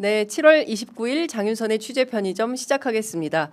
네, 7월 29일 장윤선의 취재 편의점 시작하겠습니다.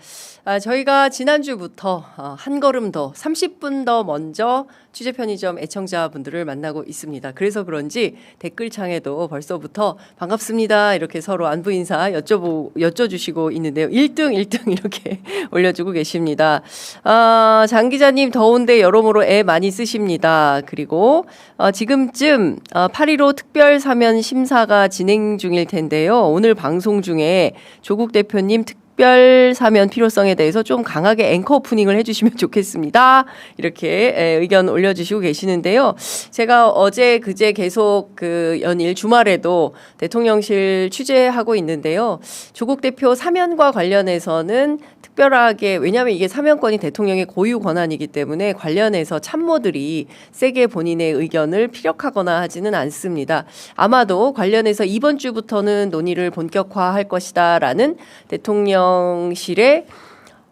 저희가 지난주부터 한 걸음 더 30분 더 먼저 취재 편의점 애청자분들을 만나고 있습니다. 그래서 그런지 댓글창에도 벌써부터 반갑습니다 이렇게 서로 안부 인사 여쭤주시고 있는데요. 1등 이렇게 올려주고 계십니다. 장 기자님 더운데 여러모로 애 많이 쓰십니다. 그리고 지금쯤 8.15 특별 사면 심사가 진행 중일 텐데요. 오늘 방송 중에 조국 대표님 특별 사면 필요성에 대해서 좀 강하게 앵커 오프닝을 해주시면 좋겠습니다. 이렇게 의견 올려주시고 계시는데요. 제가 어제 그제 계속 그 연일 주말에도 대통령실 취재하고 있는데요. 조국 대표 사면과 관련해서는 특별하게 왜냐하면 이게 사면권이 대통령의 고유 권한이기 때문에 관련해서 참모들이 세게 본인의 의견을 피력하거나 하지는 않습니다. 아마도 관련해서 이번 주부터는 논의를 본격화할 것이다라는 대통령실의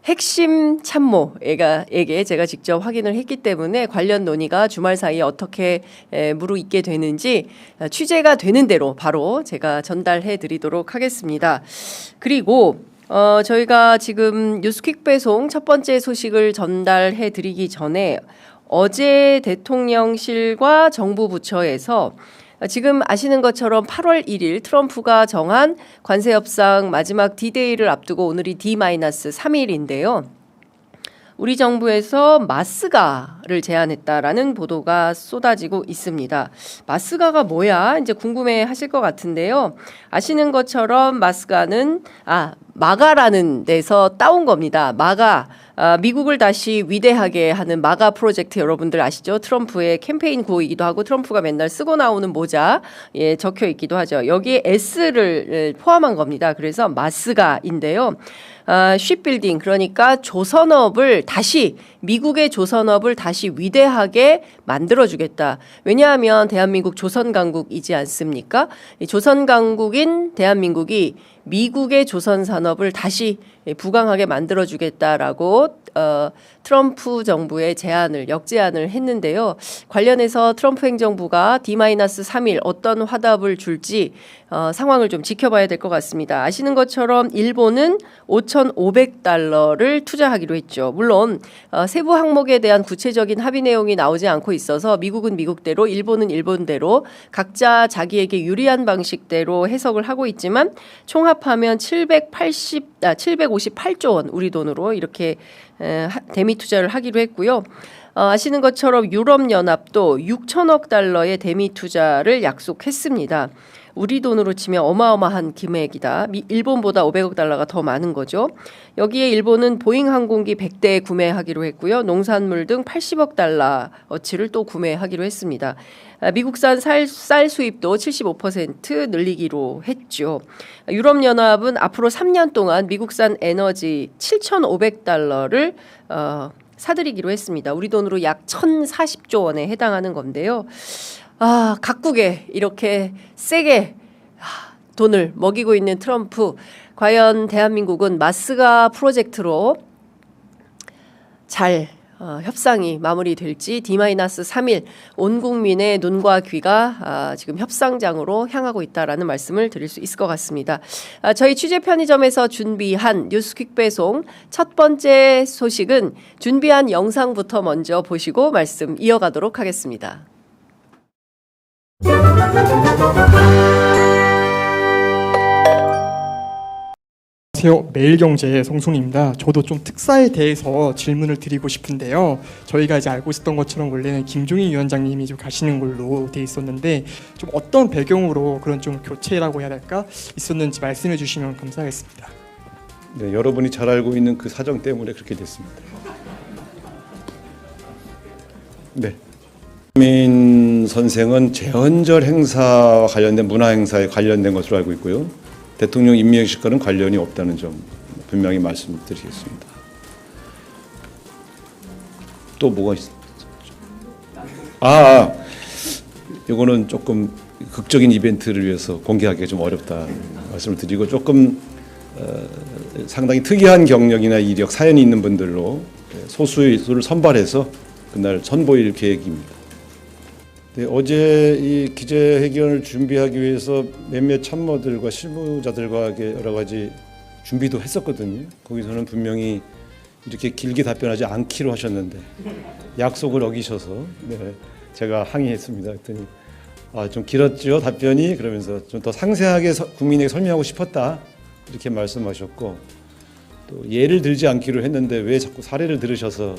핵심 참모에게 제가 직접 확인을 했기 때문에 관련 논의가 주말 사이에 어떻게 무르익게 되는지 취재가 되는 대로 바로 제가 전달해 드리도록 하겠습니다. 그리고 저희가 지금 뉴스퀵 배송 첫 번째 소식을 전달해 드리기 전에 어제 대통령실과 정부 부처에서 지금 아시는 것처럼 8월 1일 트럼프가 정한 관세 협상 마지막 D-Day를 앞두고 오늘이 D-3일인데요. 우리 정부에서 마스가를 제안했다라는 보도가 쏟아지고 있습니다. 마스가가 뭐야? 이제 궁금해 하실 것 같은데요. 아시는 것처럼 마스가는 마가라는 데서 따온 겁니다. 마가. 미국을 다시 위대하게 하는 마가 프로젝트 여러분들 아시죠? 트럼프의 캠페인 구호이기도 하고 트럼프가 맨날 쓰고 나오는 모자에 적혀 있기도 하죠. 여기에 S를 포함한 겁니다. 그래서 마스가인데요. 쉽빌딩 그러니까 조선업을 다시 미국의 조선업을 다시 위대하게 만들어주겠다. 왜냐하면 대한민국 조선강국이지 않습니까? 조선강국인 대한민국이 미국의 조선산업을 다시 부강하게 만들어주겠다라고 트럼프 정부의 역제안을 했는데요. 관련해서 트럼프 행정부가 D-3일 어떤 화답을 줄지 상황을 좀 지켜봐야 될 것 같습니다. 아시는 것처럼 일본은 5,500달러를 투자하기로 했죠. 물론 세부 항목에 대한 구체적인 합의 내용이 나오지 않고 있어서 미국은 미국대로 일본은 일본대로 각자 자기에게 유리한 방식대로 해석을 하고 있지만 총합하면 758조 원 우리 돈으로 이렇게 대미 투자를 하기로 했고요. 아시는 것처럼 유럽연합도 6천억 달러의 대미 투자를 약속했습니다. 우리 돈으로 치면 어마어마한 금액이다. 일본보다 500억 달러가 더 많은 거죠. 여기에 일본은 보잉 항공기 100대 구매하기로 했고요. 농산물 등 80억 달러어치를 또 구매하기로 했습니다. 미국산 쌀 수입도 75% 늘리기로 했죠. 유럽연합은 앞으로 3년 동안 미국산 에너지 7,500달러를 사들이기로 했습니다. 우리 돈으로 약 1,040조 원에 해당하는 건데요. 각국에 이렇게 세게 돈을 먹이고 있는 트럼프. 과연 대한민국은 마스가 프로젝트로 잘 협상이 마무리될지 D-3일 온 국민의 눈과 귀가 지금 협상장으로 향하고 있다라는 말씀을 드릴 수 있을 것 같습니다. 저희 취재 편의점에서 준비한 뉴스퀵 배송 첫 번째 소식은 준비한 영상부터 먼저 보시고 말씀 이어가도록 하겠습니다. 안녕하세요. 매일경제의 성순입니다. 저도 좀 특사에 대해서 질문을 드리고 싶은데요. 저희가 이제 알고 있었던 것처럼 원래는 김종인 위원장님이 좀 가시는 걸로 돼 있었는데 좀 어떤 배경으로 그런 좀 교체라고 해야 될까 있었는지 말씀해 주시면 감사하겠습니다. 네, 여러분이 잘 알고 있는 그 사정 때문에 그렇게 됐습니다. 네. 민 선생은 제헌절 행사와 관련된 문화 행사에 관련된 것으로 알고 있고요. 대통령 임명식과는 관련이 없다는 점 분명히 말씀드리겠습니다. 또 뭐가 있었죠? 이거는 조금 극적인 이벤트를 위해서 공개하기가 좀 어렵다 말씀을 드리고 조금 상당히 특이한 경력이나 이력, 사연이 있는 분들로 소수를 선발해서 그날 선보일 계획입니다. 네, 어제 이 기자회견을 준비하기 위해서 몇몇 참모들과 실무자들과 여러 가지 준비도 했었거든요. 거기서는 분명히 이렇게 길게 답변하지 않기로 하셨는데 약속을 어기셔서 네, 제가 항의했습니다. 그랬더니 좀 길었죠 답변이. 그러면서 좀 더 상세하게 국민에게 설명하고 싶었다 이렇게 말씀하셨고, 또 예를 들지 않기로 했는데 왜 자꾸 사례를 들으셔서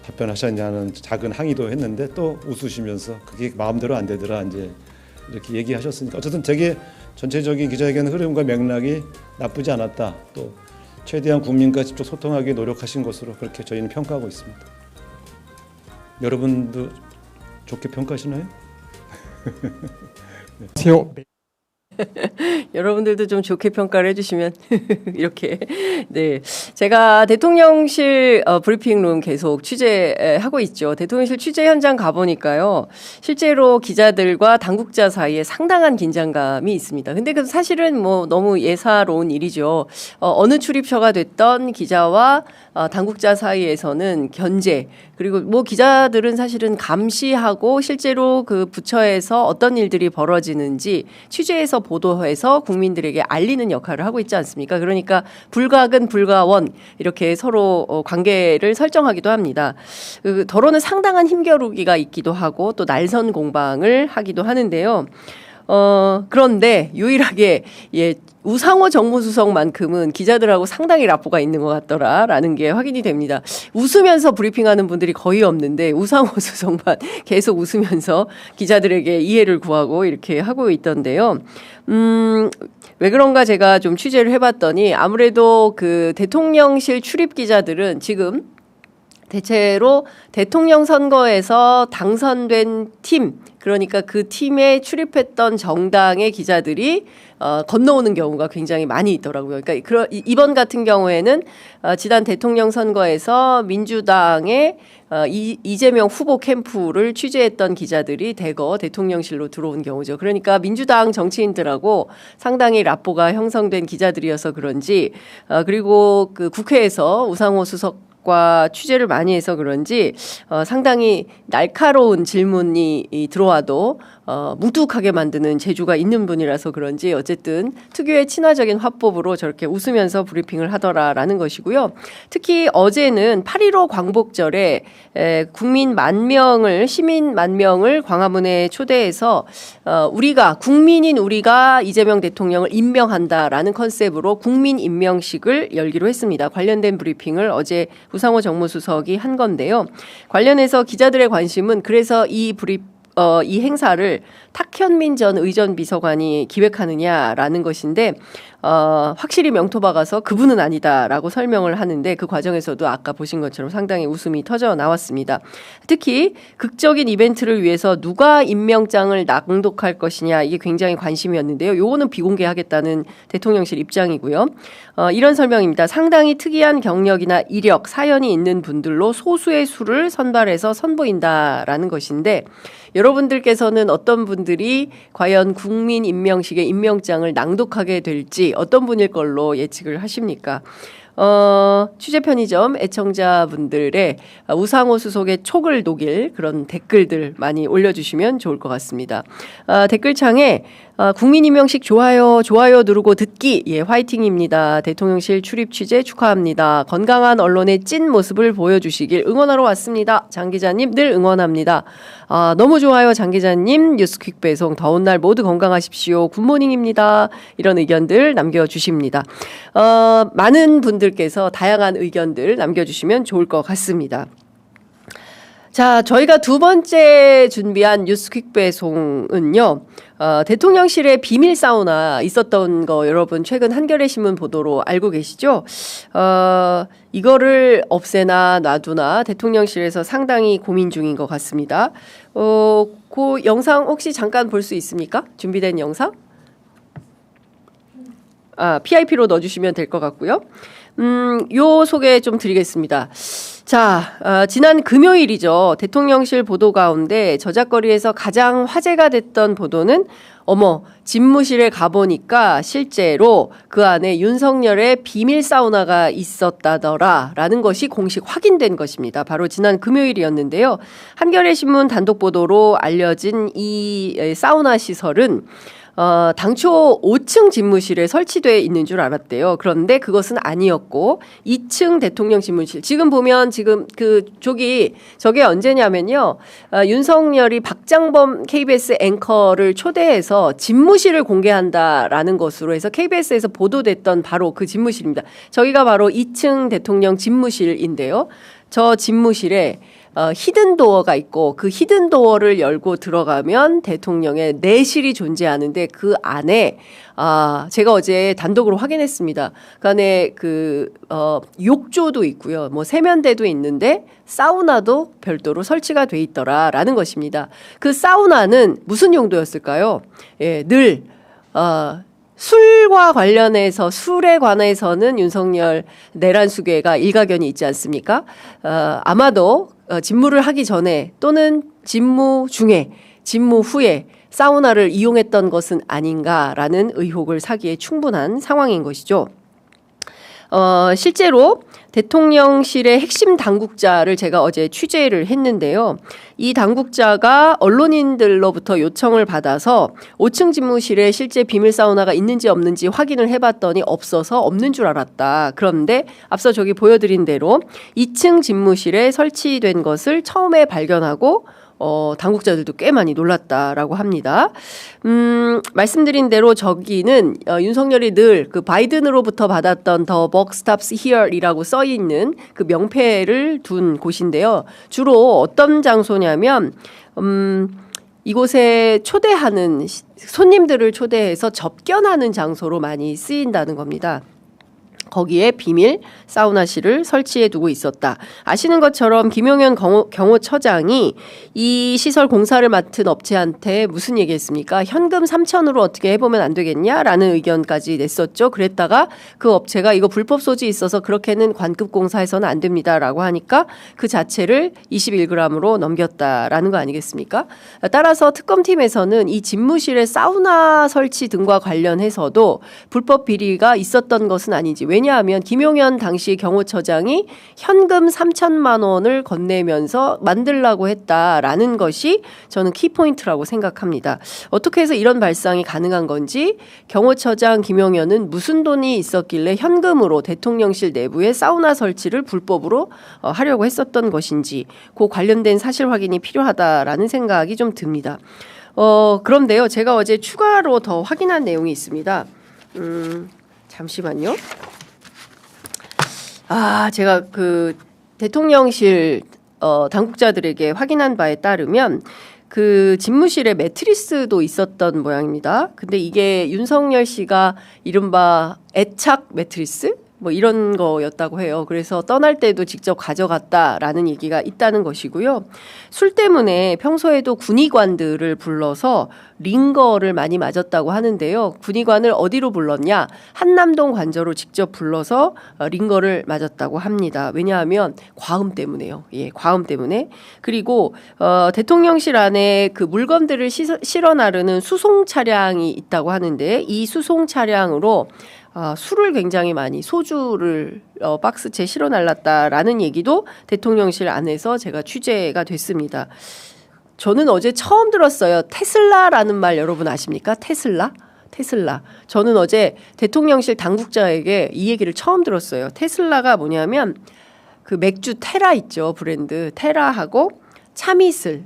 답변하셨냐는 작은 항의도 했는데 또 웃으시면서 그게 마음대로 안 되더라 이제 이렇게 얘기하셨으니까 어쨌든 되게 전체적인 기자회견 흐름과 맥락이 나쁘지 않았다. 또 최대한 국민과 직접 소통하기 노력하신 것으로 그렇게 저희는 평가하고 있습니다. 여러분도 좋게 평가하시나요? 안녕하세요. 여러분들도 좀 좋게 평가를 해주시면 이렇게. 네, 제가 대통령실 브리핑룸 계속 취재하고 있죠. 대통령실 취재 현장 가보니까요, 실제로 기자들과 당국자 사이에 상당한 긴장감이 있습니다. 근데 그 사실은 뭐 너무 예사로운 일이죠. 어느 출입처가 됐던 기자와 당국자 사이에서는 견제, 그리고 뭐 기자들은 사실은 감시하고 실제로 그 부처에서 어떤 일들이 벌어지는지 취재해서 보도해서 국민들에게 알리는 역할을 하고 있지 않습니까? 그러니까 불가근 불가원 이렇게 서로 관계를 설정하기도 합니다. 더러는 상당한 힘겨루기가 있기도 하고 또 날선 공방을 하기도 하는데요. 그런데 유일하게 우상호 정무수석만큼은 기자들하고 상당히 라포가 있는 것 같더라라는 게 확인이 됩니다. 웃으면서 브리핑하는 분들이 거의 없는데 우상호 수석만 계속 웃으면서 기자들에게 이해를 구하고 이렇게 하고 있던데요. 왜 그런가 제가 좀 취재를 해봤더니 아무래도 그 대통령실 출입 기자들은 지금 대체로 대통령 선거에서 당선된 팀, 그러니까 그 팀에 출입했던 정당의 기자들이 건너오는 경우가 굉장히 많이 있더라고요. 그러니까 이번 같은 경우에는 지난 대통령 선거에서 민주당의 이재명 후보 캠프를 취재했던 기자들이 대거 대통령실로 들어온 경우죠. 그러니까 민주당 정치인들하고 상당히 라포가 형성된 기자들이어서 그런지, 그리고 그 국회에서 우상호 수석 과 취재를 많이 해서 그런지 상당히 날카로운 질문이 들어와도 뭉툭하게 만드는 재주가 있는 분이라서 그런지 어쨌든 특유의 친화적인 화법으로 저렇게 웃으면서 브리핑을 하더라라는 것이고요. 특히 어제는 8.15 광복절에 시민 10,000명을 광화문에 초대해서 국민인 우리가 이재명 대통령을 임명한다라는 컨셉으로 국민 임명식을 열기로 했습니다. 관련된 브리핑을 어제 우상호 정무수석이 한 건데요. 관련해서 기자들의 관심은 그래서 이 행사를 탁현민 전 의전 비서관이 기획하느냐라는 것인데 확실히 명토 박아서 그분은 아니다라고 설명을 하는데 그 과정에서도 아까 보신 것처럼 상당히 웃음이 터져 나왔습니다. 특히 극적인 이벤트를 위해서 누가 임명장을 낭독할 것이냐 이게 굉장히 관심이었는데요. 요거는 비공개하겠다는 대통령실 입장이고요. 이런 설명입니다. 상당히 특이한 경력이나 이력, 사연이 있는 분들로 소수의 수를 선발해서 선보인다라는 것인데 여러분들께서는 어떤 분들이 과연 국민 임명식에 임명장을 낭독하게 될지 어떤 분일 걸로 예측을 하십니까? 취재 편의점 애청자분들의 우상호 수석의 촉을 녹일 그런 댓글들 많이 올려주시면 좋을 것 같습니다. 댓글창에 국민 임명식 좋아요 누르고 듣기 화이팅입니다. 대통령실 출입 취재 축하합니다. 건강한 언론의 찐 모습을 보여주시길 응원하러 왔습니다. 장 기자님 늘 응원합니다. 너무 좋아요 장 기자님. 뉴스 퀵 배송 더운 날 모두 건강하십시오. 굿모닝입니다. 이런 의견들 남겨주십니다. 많은 분들께서 다양한 의견들 남겨주시면 좋을 것 같습니다. 자, 저희가 두 번째 준비한 뉴스 퀵 배송은요. 대통령실에 비밀 사우나 있었던 거 여러분 최근 한겨레 신문 보도로 알고 계시죠? 이거를 없애나 놔두나 대통령실에서 상당히 고민 중인 것 같습니다. 그 영상 혹시 잠깐 볼 수 있습니까? 준비된 영상? PIP로 넣어주시면 될 것 같고요. 요 소개 좀 드리겠습니다. 자, 지난 금요일이죠. 대통령실 보도 가운데 저작거리에서 가장 화제가 됐던 보도는 집무실에 가보니까 실제로 그 안에 윤석열의 비밀 사우나가 있었다더라 라는 것이 공식 확인된 것입니다. 바로 지난 금요일이었는데요. 한겨레 신문 단독 보도로 알려진 이 사우나 시설은 당초 5층 집무실에 설치되어 있는 줄 알았대요. 그런데 그것은 아니었고 2층 대통령 집무실. 지금 보면 지금 저게 언제냐면요. 윤석열이 박장범 KBS 앵커를 초대해서 집무실을 공개한다라는 것으로 해서 KBS에서 보도됐던 바로 그 집무실입니다. 저기가 바로 2층 대통령 집무실인데요. 저 집무실에 히든 도어가 있고 그 히든 도어를 열고 들어가면 대통령의 내실이 존재하는데 그 안에 제가 어제 단독으로 확인했습니다. 그 안에 욕조도 있고요. 세면대도 있는데 사우나도 별도로 설치가 돼 있더라라는 것입니다. 그 사우나는 무슨 용도였을까요? 예, 늘 술과 관련해서 술에 관해서는 윤석열 내란수계가 일가견이 있지 않습니까? 아마도 집무를 하기 전에 또는 집무 중에 집무 후에 사우나를 이용했던 것은 아닌가라는 의혹을 사기에 충분한 상황인 것이죠. 실제로 대통령실의 핵심 당국자를 제가 어제 취재를 했는데요. 이 당국자가 언론인들로부터 요청을 받아서 5층 집무실에 실제 비밀 사우나가 있는지 없는지 확인을 해봤더니 없어서 없는 줄 알았다. 그런데 앞서 저기 보여드린 대로 2층 집무실에 설치된 것을 처음에 발견하고 당국자들도 꽤 많이 놀랐다라고 합니다. 말씀드린 대로 저기는 윤석열이 늘 그 바이든으로부터 받았던 The buck stops here이라고 써 있는 그 명패를 둔 곳인데요. 주로 어떤 장소냐면 이곳에 초대하는 손님들을 초대해서 접견하는 장소로 많이 쓰인다는 겁니다. 거기에 비밀 사우나실을 설치해 두고 있었다. 아시는 것처럼 김용현 경호처장이 이 시설 공사를 맡은 업체한테 무슨 얘기했습니까? 현금 3천으로 어떻게 해보면 안 되겠냐라는 의견까지 냈었죠. 그랬다가 그 업체가 이거 불법 소지 있어서 그렇게는 관급 공사해서는 안 됩니다라고 하니까 그 자체를 21g으로 넘겼다라는 거 아니겠습니까? 따라서 특검팀에서는 이 집무실의 사우나 설치 등과 관련해서도 불법 비리가 있었던 것은 아닌지, 왜냐하면 김용현 당시 경호처장이 현금 3천만 원을 건네면서 만들라고 했다라는 것이 저는 키포인트라고 생각합니다. 어떻게 해서 이런 발상이 가능한 건지, 경호처장 김용현은 무슨 돈이 있었길래 현금으로 대통령실 내부에 사우나 설치를 불법으로 하려고 했었던 것인지, 그 관련된 사실 확인이 필요하다라는 생각이 좀 듭니다. 그런데요, 제가 어제 추가로 더 확인한 내용이 있습니다. 잠시만요. 제가 그 대통령실 당국자들에게 확인한 바에 따르면 그 집무실에 매트리스도 있었던 모양입니다. 근데 이게 윤석열 씨가 이른바 애착 매트리스? 이런 거였다고 해요. 그래서 떠날 때도 직접 가져갔다라는 얘기가 있다는 것이고요. 술 때문에 평소에도 군의관들을 불러서 링거를 많이 맞았다고 하는데요. 군의관을 어디로 불렀냐? 한남동 관저로 직접 불러서 링거를 맞았다고 합니다. 왜냐하면 과음 때문에요. 예, 과음 때문에. 그리고 대통령실 안에 그 물건들을 실어 나르는 수송 차량이 있다고 하는데, 이 수송 차량으로 술을 굉장히 많이, 소주를 박스채 실어 날랐다라는 얘기도 대통령실 안에서 제가 취재가 됐습니다. 저는 어제 처음 들었어요. 테슬라라는 말 여러분 아십니까? 테슬라. 저는 어제 대통령실 당국자에게 이 얘기를 처음 들었어요. 테슬라가 뭐냐면 그 맥주 테라 있죠. 브랜드 테라하고 참이슬을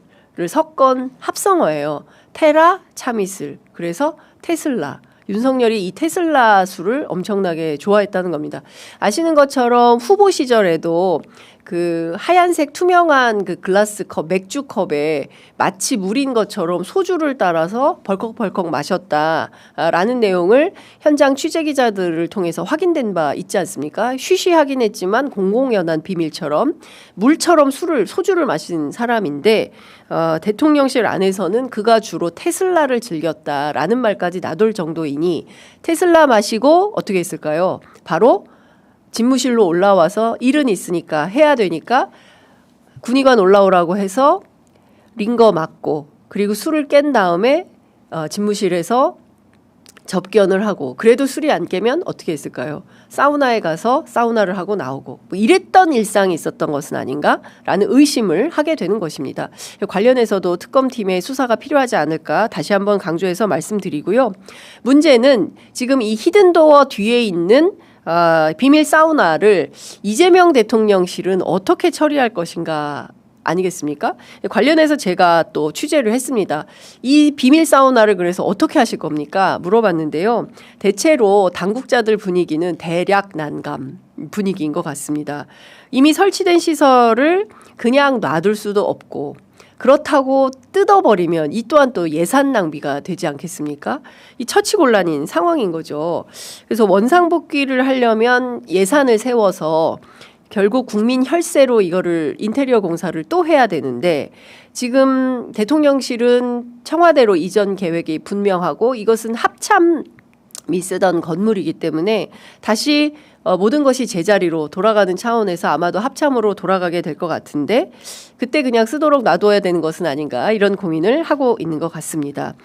섞은 합성어예요. 테라 참이슬. 그래서 테슬라. 윤석열이 이 테슬라 술을 엄청나게 좋아했다는 겁니다. 아시는 것처럼 후보 시절에도 그 하얀색 투명한 그 글라스 컵, 맥주 컵에 마치 물인 것처럼 소주를 따라서 벌컥벌컥 마셨다라는 내용을 현장 취재 기자들을 통해서 확인된 바 있지 않습니까? 쉬쉬하긴 했지만 공공연한 비밀처럼 물처럼 소주를 마신 사람인데, 대통령실 안에서는 그가 주로 테슬라를 즐겼다라는 말까지 나돌 정도이니, 테슬라 마시고 어떻게 했을까요? 바로 집무실로 올라와서 일은 있으니까 해야 되니까 군의관 올라오라고 해서 링거 맞고 그리고 술을 깬 다음에 집무실에서 접견을 하고 그래도 술이 안 깨면 어떻게 했을까요? 사우나에 가서 사우나를 하고 나오고 뭐 이랬던 일상이 있었던 것은 아닌가라는 의심을 하게 되는 것입니다. 관련해서도 특검팀의 수사가 필요하지 않을까 다시 한번 강조해서 말씀드리고요. 문제는 지금 이 히든도어 뒤에 있는 비밀 사우나를 이재명 대통령실은 어떻게 처리할 것인가 아니겠습니까? 관련해서 제가 또 취재를 했습니다. 이 비밀 사우나를 그래서 어떻게 하실 겁니까? 물어봤는데요. 대체로 당국자들 분위기는 대략 난감 분위기인 것 같습니다. 이미 설치된 시설을 그냥 놔둘 수도 없고 그렇다고 뜯어버리면 이 또한 또 예산 낭비가 되지 않겠습니까? 이 처치곤란인 상황인 거죠. 그래서 원상복귀를 하려면 예산을 세워서 결국 국민 혈세로 이거를 인테리어 공사를 또 해야 되는데 지금 대통령실은 청와대로 이전 계획이 분명하고 이것은 합참이 쓰던 건물이기 때문에 다시 모든 것이 제자리로 돌아가는 차원에서 아마도 합참으로 돌아가게 될 것 같은데 그때 그냥 쓰도록 놔둬야 되는 것은 아닌가 이런 고민을 하고 있는 것 같습니다.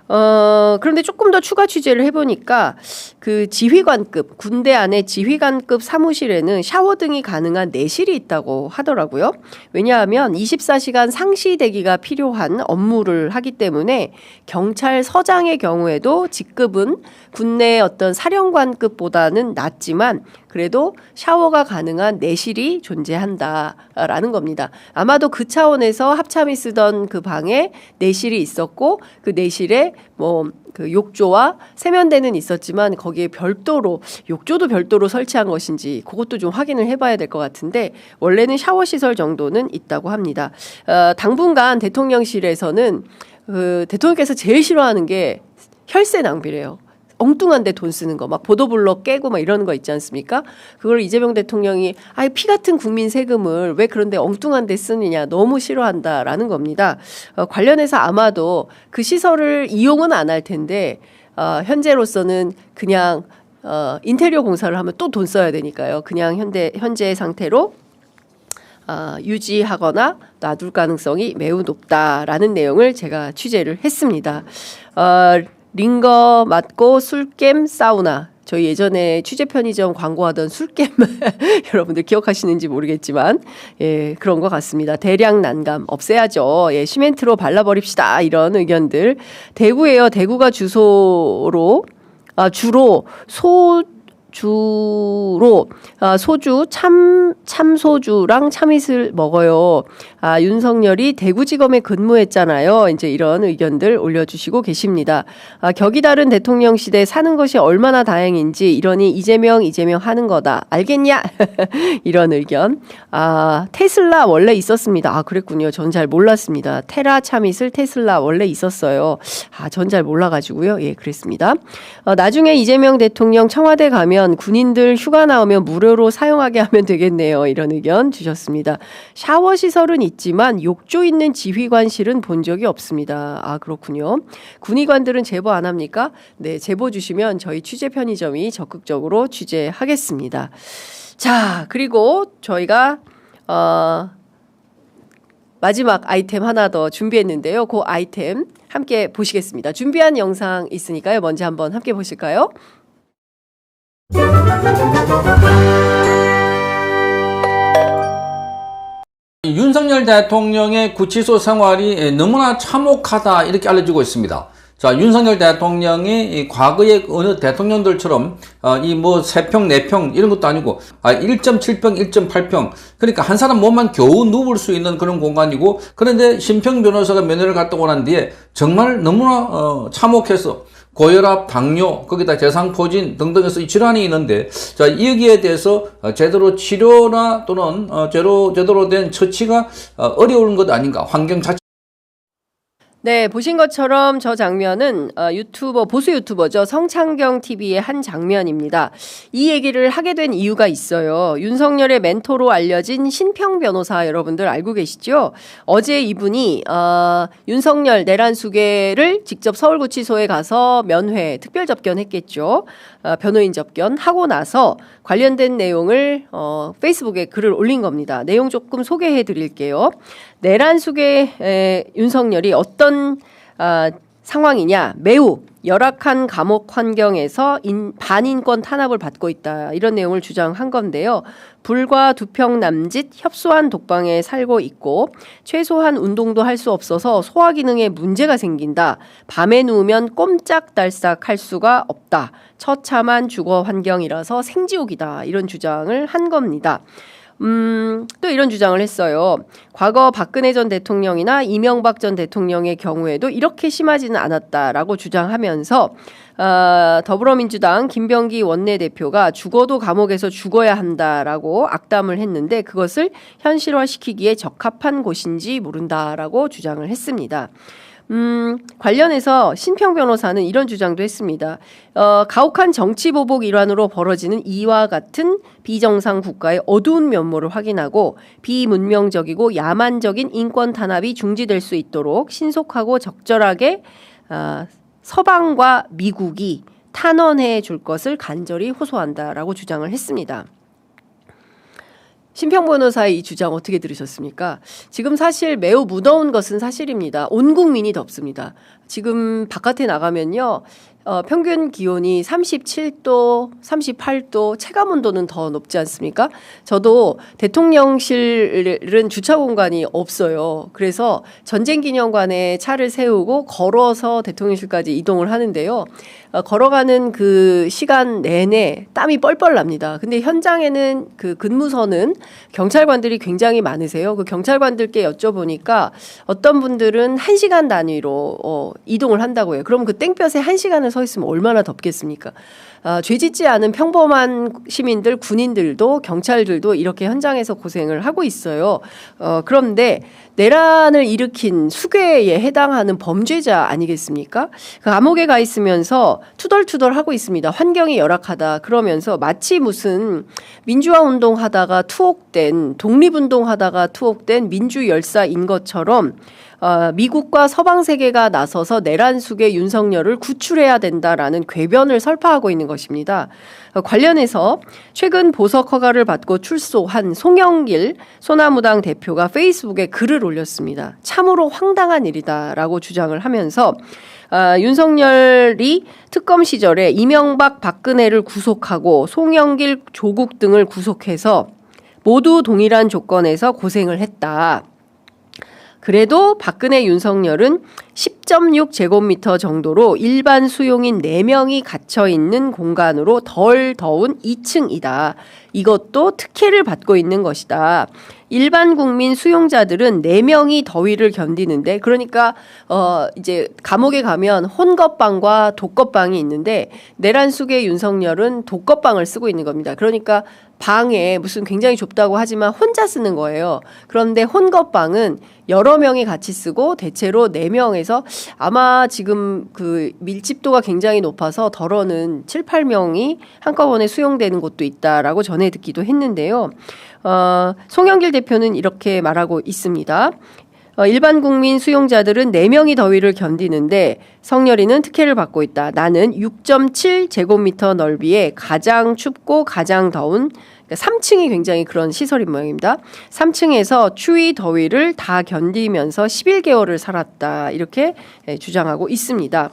그런데 조금 더 추가 취재를 해보니까 그 지휘관급, 군대 안에 지휘관급 사무실에는 샤워 등이 가능한 내실이 있다고 하더라고요. 왜냐하면 24시간 상시 대기가 필요한 업무를 하기 때문에 경찰서장의 경우에도 직급은 군내 어떤 사령관급보다는 낮지만 그래도 샤워가 가능한 내실이 존재한다라는 겁니다. 아마도 그 차원에서 합참이 쓰던 그 방에 내실이 있었고 그 내실에 뭐 그 욕조와 세면대는 있었지만 거기에 별도로 욕조도 별도로 설치한 것인지 그것도 좀 확인을 해봐야 될 것 같은데 원래는 샤워 시설 정도는 있다고 합니다. 당분간 대통령실에서는 대통령께서 제일 싫어하는 게 혈세 낭비래요. 엉뚱한 데 돈 쓰는 거 막 보도블록 깨고 막 이러는 거 있지 않습니까? 그걸 이재명 대통령이 피 같은 국민 세금을 왜 그런데 엉뚱한 데 쓰느냐 너무 싫어한다라는 겁니다. 관련해서 아마도 그 시설을 이용은 안 할 텐데 현재로서는 그냥 인테리어 공사를 하면 또 돈 써야 되니까요. 그냥 현재의 상태로 유지하거나 놔둘 가능성이 매우 높다라는 내용을 제가 취재를 했습니다. 링거 맞고 술겜 사우나. 저희 예전에 취재 편의점 광고하던 술겜 여러분들 기억하시는지 모르겠지만 예, 그런 것 같습니다. 대량 난감 없애야죠. 예, 시멘트로 발라버립시다. 이런 의견들. 대구예요. 대구가 주로 소주 참소주랑 참이슬 먹어요. 윤석열이 대구지검에 근무했잖아요. 이제 이런 의견들 올려주시고 계십니다. 격이 다른 대통령 시대 사는 것이 얼마나 다행인지 이러니 이재명 하는 거다. 알겠냐? 이런 의견. 테슬라 원래 있었습니다. 그랬군요. 전 잘 몰랐습니다. 테라 참이슬 테슬라 원래 있었어요. 전 잘 몰라가지고요. 예, 그랬습니다. 나중에 이재명 대통령 청와대 가면 군인들 휴가 나오면 무료로 사용하게 하면 되겠네요. 이런 의견 주셨습니다. 샤워 시설은 있지만 욕조 있는 지휘관실은 본 적이 없습니다. 그렇군요. 군의관들은 제보 안 합니까? 네, 제보 주시면 저희 취재 편의점이 적극적으로 취재하겠습니다. 자, 그리고 저희가 마지막 아이템 하나 더 준비했는데요. 그 아이템 함께 보시겠습니다. 준비한 영상 있으니까요. 먼저 한번 함께 보실까요? 윤석열 대통령의 구치소 생활이 너무나 참혹하다 이렇게 알려지고 있습니다. 자, 윤석열 대통령이 과거의 어느 대통령들처럼 이 뭐 3평, 4평 이런 것도 아니고 1.7평, 1.8평 그러니까 한 사람 몸만 겨우 누울 수 있는 그런 공간이고 그런데 심평 변호사가 면회를 갔다 오고 난 뒤에 정말 너무나 참혹해서 고혈압, 당뇨, 거기다 대상포진 등등해서 이 질환이 있는데 자, 여기에 대해서 제대로 치료나 또는 제대로 된 처치가 어려운 것 아닌가 환경 자체 네, 보신 것처럼 저 장면은 보수 유튜버죠. 성창경 TV의 한 장면입니다. 이 얘기를 하게 된 이유가 있어요. 윤석열의 멘토로 알려진 신평 변호사 여러분들 알고 계시죠? 어제 이분이 윤석열 내란 수계를 직접 서울구치소에 가서 면회, 특별 접견했겠죠. 변호인 접견하고 나서 관련된 내용을 페이스북에 글을 올린 겁니다. 내용 조금 소개해 드릴게요. 내란 수계 윤석열이 어떤 상황이냐, 매우 열악한 감옥 환경에서 반인권 탄압을 받고 있다, 이런 내용을 주장한 건데요. 불과 2평 남짓 협소한 독방에 살고 있고 최소한 운동도 할 수 없어서 소화 기능에 문제가 생긴다. 밤에 누우면 꼼짝달싹 할 수가 없다. 처참한 주거 환경이라서 생지옥이다, 이런 주장을 한 겁니다. 또 이런 주장을 했어요. 과거 박근혜 전 대통령이나 이명박 전 대통령의 경우에도 이렇게 심하지는 않았다라고 주장하면서 더불어민주당 김병기 원내대표가 죽어도 감옥에서 죽어야 한다라고 악담을 했는데 그것을 현실화시키기에 적합한 곳인지 모른다라고 주장을 했습니다. 관련해서 신평 변호사는 이런 주장도 했습니다. 가혹한 정치 보복 일환으로 벌어지는 이와 같은 비정상 국가의 어두운 면모를 확인하고 비문명적이고 야만적인 인권 탄압이 중지될 수 있도록 신속하고 적절하게 서방과 미국이 탄원해 줄 것을 간절히 호소한다라고 주장을 했습니다. 신평 변호사의 이 주장 어떻게 들으셨습니까? 지금 사실 매우 무더운 것은 사실입니다. 온 국민이 덥습니다. 지금 바깥에 나가면요, 평균 기온이 37도, 38도, 체감 온도는 더 높지 않습니까? 저도 대통령실은 주차 공간이 없어요. 그래서 전쟁기념관에 차를 세우고 걸어서 대통령실까지 이동을 하는데요. 걸어가는 그 시간 내내 땀이 뻘뻘 납니다. 근데 현장에는 그 근무서는 경찰관들이 굉장히 많으세요. 그 경찰관들께 여쭤보니까 어떤 분들은 1시간 단위로 이동을 한다고 해요. 그럼 그 땡볕에 1시간을 서 있으면 얼마나 덥겠습니까? 죄 짓지 않은 평범한 시민들, 군인들도 경찰들도 이렇게 현장에서 고생을 하고 있어요. 그런데 내란을 일으킨 수괴에 해당하는 범죄자 아니겠습니까? 그 감옥에 가 있으면서 투덜투덜 하고 있습니다. 환경이 열악하다 그러면서 마치 무슨 민주화 운동하다가 투옥된, 독립운동하다가 투옥된 민주열사인 것처럼 미국과 서방 세계가 나서서 내란 수계 윤석열을 구출해야 된다라는 궤변을 설파하고 있는 것입니다. 관련해서 최근 보석 허가를 받고 출소한 송영길 소나무당 대표가 페이스북에 글을 올렸습니다. 참으로 황당한 일이다라고 주장을 하면서 윤석열이 특검 시절에 이명박 박근혜를 구속하고 송영길 조국 등을 구속해서 모두 동일한 조건에서 고생을 했다. 그래도 박근혜 윤석열은 10.6 제곱미터 정도로 일반 수용인 4명이 갇혀있는 공간으로 덜 더운 2층이다. 이것도 특혜를 받고 있는 것이다. 일반 국민 수용자들은 4명이 더위를 견디는데, 그러니까 이제 감옥에 가면 혼것방과 독것방이 있는데 내란 수계 윤석열은 독것방을 쓰고 있는 겁니다. 그러니까 방에 무슨 굉장히 좁다고 하지만 혼자 쓰는 거예요. 그런데 혼것방은 여러 명이 같이 쓰고 대체로 4명에서 아마 지금 그 밀집도가 굉장히 높아서 덜어는 7, 8명이 한꺼번에 수용되는 곳도 있다라고 전해 듣기도 했는데요. 송영길 대표는 이렇게 말하고 있습니다. 일반 국민 수용자들은 4명이 더위를 견디는데 성렬이는 특혜를 받고 있다. 나는 6.7 제곱미터 넓이에 가장 춥고 가장 더운 3층이 굉장히 그런 시설인 모양입니다. 3층에서 추위 더위를 다 견디면서 11개월을 살았다. 이렇게 주장하고 있습니다.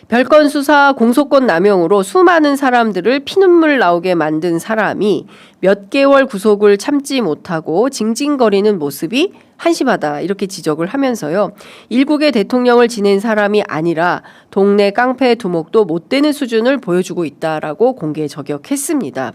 별건 수사 공소권 남용으로 수많은 사람들을 피눈물 나오게 만든 사람이 몇 개월 구속을 참지 못하고 징징거리는 모습이 한심하다, 이렇게 지적을 하면서요. 일국의 대통령을 지낸 사람이 아니라 동네 깡패 두목도 못 되는 수준을 보여주고 있다라고 공개 저격했습니다.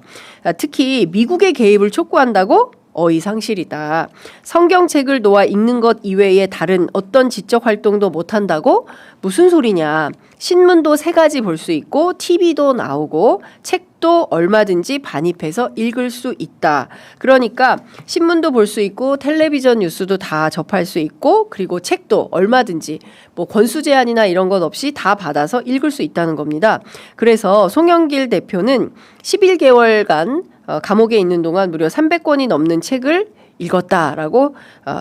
특히 미국의 개입을 촉구한다고 어이상실이다. 성경책을 놓아 읽는 것 이외에 다른 어떤 지적 활동도 못한다고? 무슨 소리냐. 신문도 3가지 볼 수 있고 TV도 나오고 책도 얼마든지 반입해서 읽을 수 있다. 그러니까 신문도 볼 수 있고 텔레비전 뉴스도 다 접할 수 있고 그리고 책도 얼마든지 뭐 권수 제한이나 이런 것 없이 다 받아서 읽을 수 있다는 겁니다. 그래서 송영길 대표는 11개월간 감옥에 있는 동안 무려 300권이 넘는 책을 읽었다라고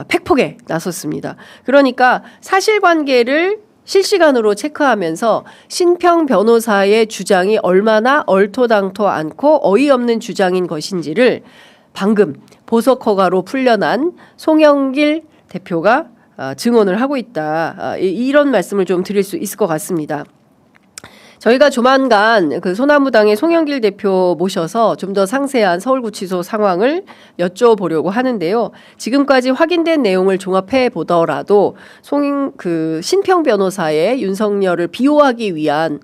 팩폭에 나섰습니다. 그러니까 사실관계를 실시간으로 체크하면서 신평 변호사의 주장이 얼마나 얼토당토 않고 어이없는 주장인 것인지를 방금 보석 허가로 풀려난 송영길 대표가 증언을 하고 있다. 이런 말씀을 좀 드릴 수 있을 것 같습니다. 저희가 조만간 그 소나무당의 송영길 대표 모셔서 좀 더 상세한 서울구치소 상황을 여쭤보려고 하는데요. 지금까지 확인된 내용을 종합해 보더라도 신평 변호사의 윤석열을 비호하기 위한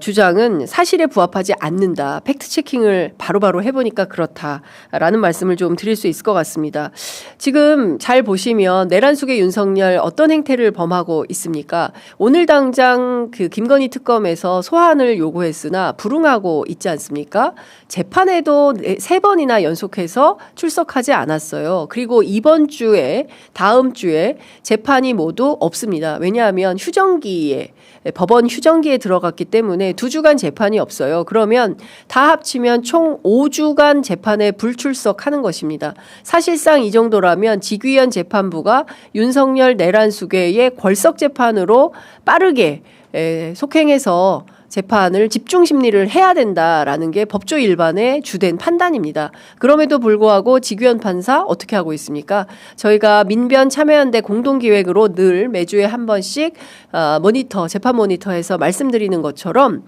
주장은 사실에 부합하지 않는다. 팩트체킹을 바로바로 해보니까 그렇다라는 말씀을 좀 드릴 수 있을 것 같습니다. 지금 잘 보시면 내란 속의 윤석열 어떤 행태를 범하고 있습니까? 오늘 당장 그 김건희 특검에서 소환을 요구했으나 불응하고 있지 않습니까? 재판에도 3번이나 연속해서 출석하지 않았어요. 그리고 다음 주에 재판이 모두 없습니다. 왜냐하면 법원 휴정기에 들어갔기 때문에 2주간 재판이 없어요. 그러면 다 합치면 총 5주간 재판에 불출석하는 것입니다. 사실상 이 정도라면 직위원 재판부가 윤석열 내란 수괴의 궐석 재판으로 빠르게 속행해서 재판을 집중 심리를 해야 된다라는 게 법조 일반의 주된 판단입니다. 그럼에도 불구하고 직위원 판사 어떻게 하고 있습니까? 저희가 민변 참여연대 공동기획으로 늘 매주에 한 번씩 재판 모니터에서 말씀드리는 것처럼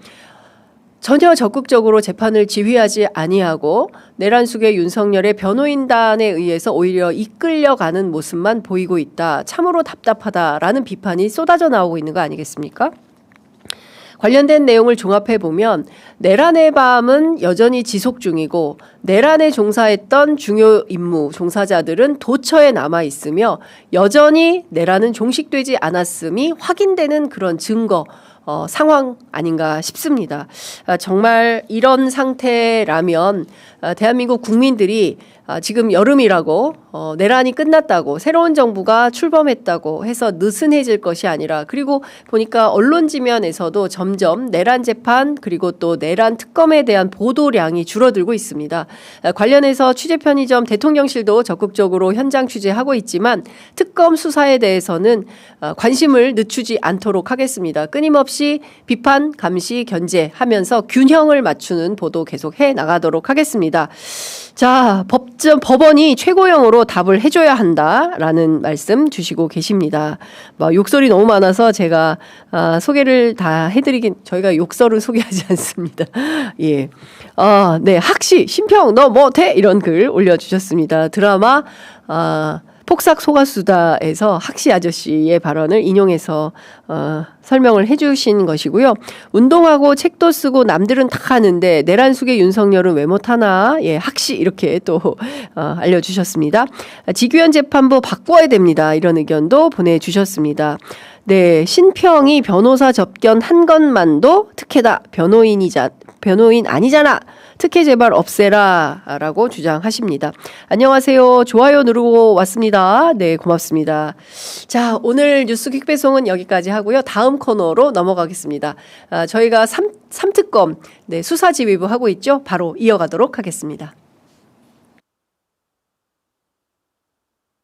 전혀 적극적으로 재판을 지휘하지 아니하고 내란 수괴 윤석열의 변호인단에 의해서 오히려 이끌려가는 모습만 보이고 있다. 참으로 답답하다라는 비판이 쏟아져 나오고 있는 거 아니겠습니까? 관련된 내용을 종합해 보면 내란의 밤은 여전히 지속 중이고 내란에 종사했던 중요 임무 종사자들은 도처에 남아 있으며 여전히 내란은 종식되지 않았음이 확인되는 그런 증거 상황 아닌가 싶습니다. 정말 이런 상태라면 대한민국 국민들이 지금 여름이라고 내란이 끝났다고 새로운 정부가 출범했다고 해서 느슨해질 것이 아니라 그리고 보니까 언론 지면에서도 점점 내란 재판 그리고 또 내란 특검에 대한 보도량이 줄어들고 있습니다. 관련해서 취재 편의점 대통령실도 적극적으로 현장 취재하고 있지만 특검 수사에 대해서는 관심을 늦추지 않도록 하겠습니다. 끊임없이 비판, 감시, 견제하면서 균형을 맞추는 보도 계속 해 나가도록 하겠습니다. 자, 법원이 최고형으로 답을 해줘야 한다라는 말씀 주시고 계십니다. 욕설이 너무 많아서 제가 소개를 다 해드리긴 저희가 욕설을 소개하지 않습니다. 예, 네, 학시 신평 너 뭐 돼? 이런 글 올려주셨습니다. 드라마 폭삭 소가수다에서 학시 아저씨의 발언을 인용해서 설명을 해주신 것이고요. 운동하고 책도 쓰고 남들은 다 하는데 내란 속의 윤석열은 왜 못하나? 예, 학시 이렇게 또 알려주셨습니다. 직위원 재판부 바꿔야 됩니다. 이런 의견도 보내주셨습니다. 네, 신평이 변호사 접견 한 것만도 특혜다. 변호인 아니잖아. 특혜 제발 없애라 라고 주장하십니다. 안녕하세요. 좋아요 누르고 왔습니다. 네, 고맙습니다. 자, 오늘 뉴스 퀵배송은 여기까지 하고요. 다음 코너로 넘어가겠습니다. 저희가 3특검 수사지휘부 하고 있죠. 바로 이어가도록 하겠습니다.